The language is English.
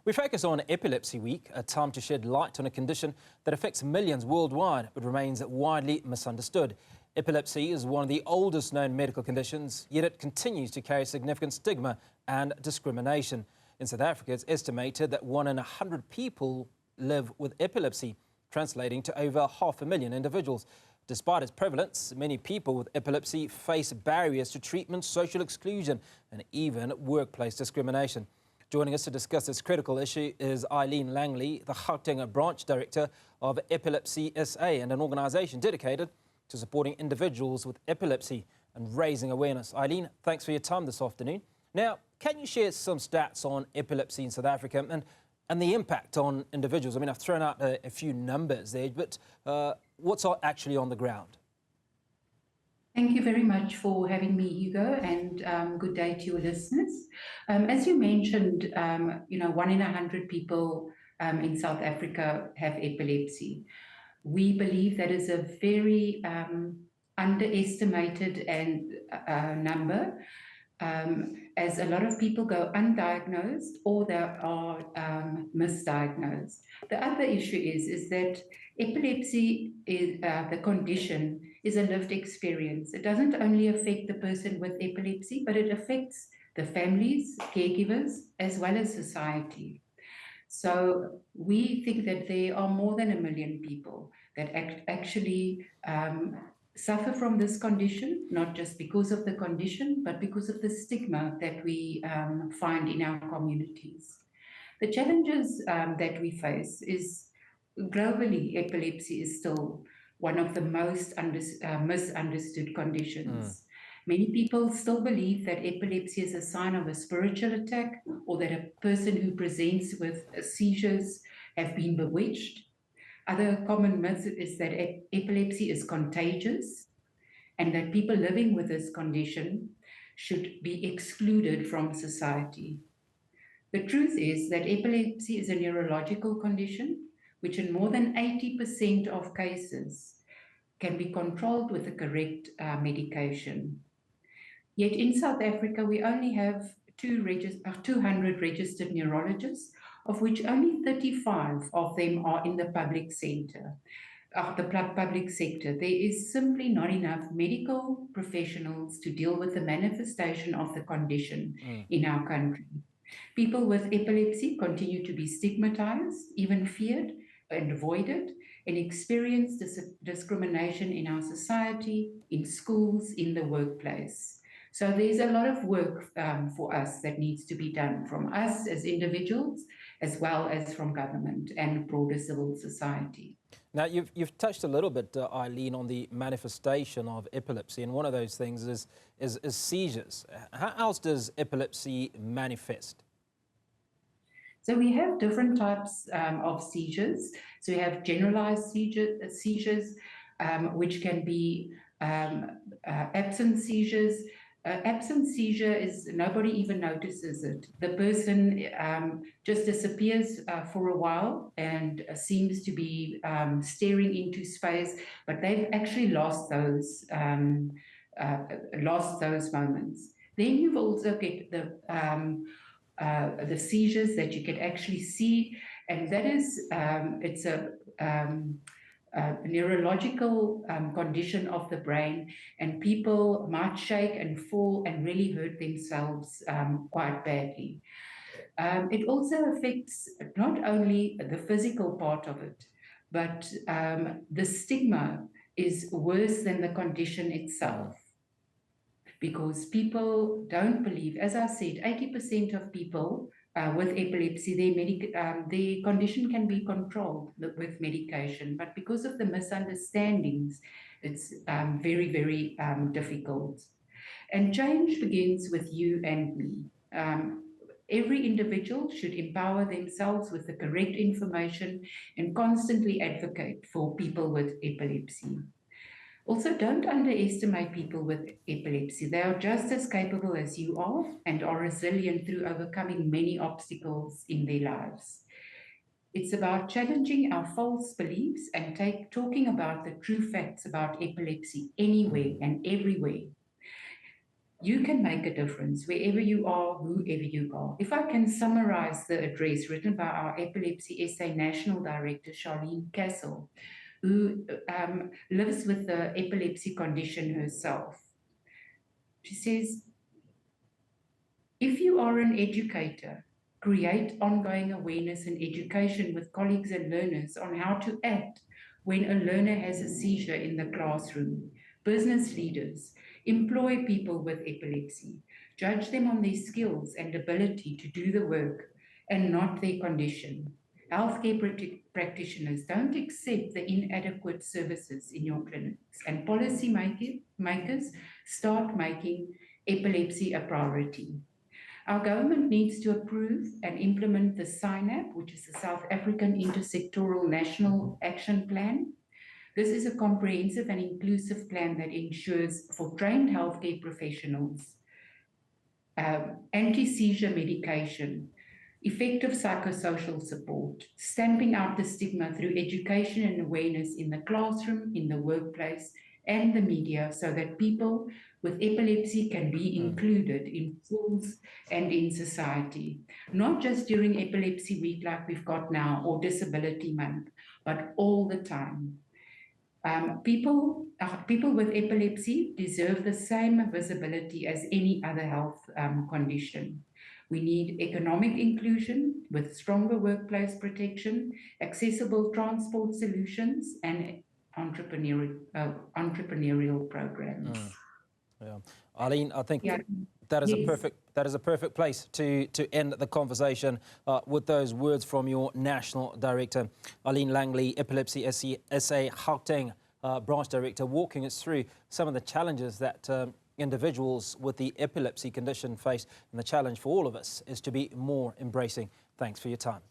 We focus on Epilepsy Week, a time to shed light on a condition that affects millions worldwide but remains widely misunderstood. Epilepsy is one of the oldest known medical conditions, yet it continues to carry significant stigma and discrimination. In South Africa, it's estimated that 1 in 100 people live with epilepsy, translating to over 500,000 individuals. Despite its prevalence, many people with epilepsy face barriers to treatment, social exclusion, and even workplace discrimination. Joining us to discuss this critical issue is Aileen Langley, the Gauteng branch director of Epilepsy SA, and an organisation dedicated to supporting individuals with epilepsy and raising awareness. Aileen, thanks for your time this afternoon. Now, can you share some stats on epilepsy in South Africa and the impact on individuals? I mean, I've thrown out a few numbers there, but what's actually on the ground? Thank you very much for having me, Hugo, and good day to your listeners. As you mentioned, 1 in 100 people in South Africa have epilepsy. We believe that is a very underestimated number, as a lot of people go undiagnosed or they are misdiagnosed. The other issue is that epilepsy, the condition, is a lived experience. It doesn't only affect the person with epilepsy, but it affects the families, caregivers, as well as society. So we think that there are more than 1 million people that actually suffer from this condition, not just because of the condition, but because of the stigma that we find in our communities. The challenges that we face is globally, epilepsy is still one of the most misunderstood conditions. Many people still believe that epilepsy is a sign of a spiritual attack, or that a person who presents with seizures have been bewitched. Other common myths is that epilepsy is contagious and that people living with this condition should be excluded from society. The truth is that epilepsy is a neurological condition which in more than 80% of cases can be controlled with the correct medication. Yet in South Africa, we only have 200 registered neurologists, of which only 35 of them are in the public sector. There is simply not enough medical professionals to deal with the manifestation of the condition in our country. People with epilepsy continue to be stigmatized, even feared and avoided, and experience discrimination in our society, in schools, in the workplace. So there's a lot of work for us that needs to be done from us as individuals, as well as from government and broader civil society. Now, you've touched a little bit, Aileen, on the manifestation of epilepsy, and one of those things is seizures. How else does epilepsy manifest? So we have different types of seizures. So we have generalized seizures, which can be absent seizures. Absent seizure is nobody even notices it. The person just disappears for a while and seems to be staring into space, but they've actually lost those moments. Then you've also get the seizures that you can actually see, and that is it's a neurological condition of the brain, and people might shake and fall and really hurt themselves quite badly. It also affects not only the physical part of it, but the stigma is worse than the condition itself. Because people don't believe, as I said, 80% of people with epilepsy, their condition can be controlled with medication, but because of the misunderstandings, it's very, very difficult. And change begins with you and me. Every individual should empower themselves with the correct information and constantly advocate for people with epilepsy. Also, don't underestimate people with epilepsy. They are just as capable as you are and are resilient through overcoming many obstacles in their lives. It's about challenging our false beliefs and talking about the true facts about epilepsy anywhere and everywhere. You can make a difference wherever you are, whoever you are. If I can summarize the address written by our Epilepsy SA National Director, Charlene Castle, who lives with the epilepsy condition herself. She says, if you are an educator, create ongoing awareness and education with colleagues and learners on how to act when a learner has a seizure in the classroom. Business leaders, employ people with epilepsy, judge them on their skills and ability to do the work and not their condition. Healthcare practitioners, don't accept the inadequate services in your clinics, and policy makers, start making epilepsy a priority. Our government needs to approve and implement the SINAP, which is the South African Intersectoral National Action Plan. This is a comprehensive and inclusive plan that ensures for trained healthcare professionals, anti-seizure medication, effective psychosocial support, stamping out the stigma through education and awareness in the classroom, in the workplace, and the media, so that people with epilepsy can be included in schools and in society, not just during Epilepsy Week like we've got now, or Disability Month, but all the time. People with epilepsy deserve the same visibility as any other health condition. We need economic inclusion with stronger workplace protection, accessible transport solutions, and entrepreneurial programs. Yeah. Aileen, I think Yeah. that is Yes. a perfect place to end the conversation with those words from your National Director, Aileen Langley, Epilepsy SA Gauteng Branch Director, walking us through some of the challenges that individuals with the epilepsy condition face. And the challenge for all of us is to be more embracing. Thanks for your time.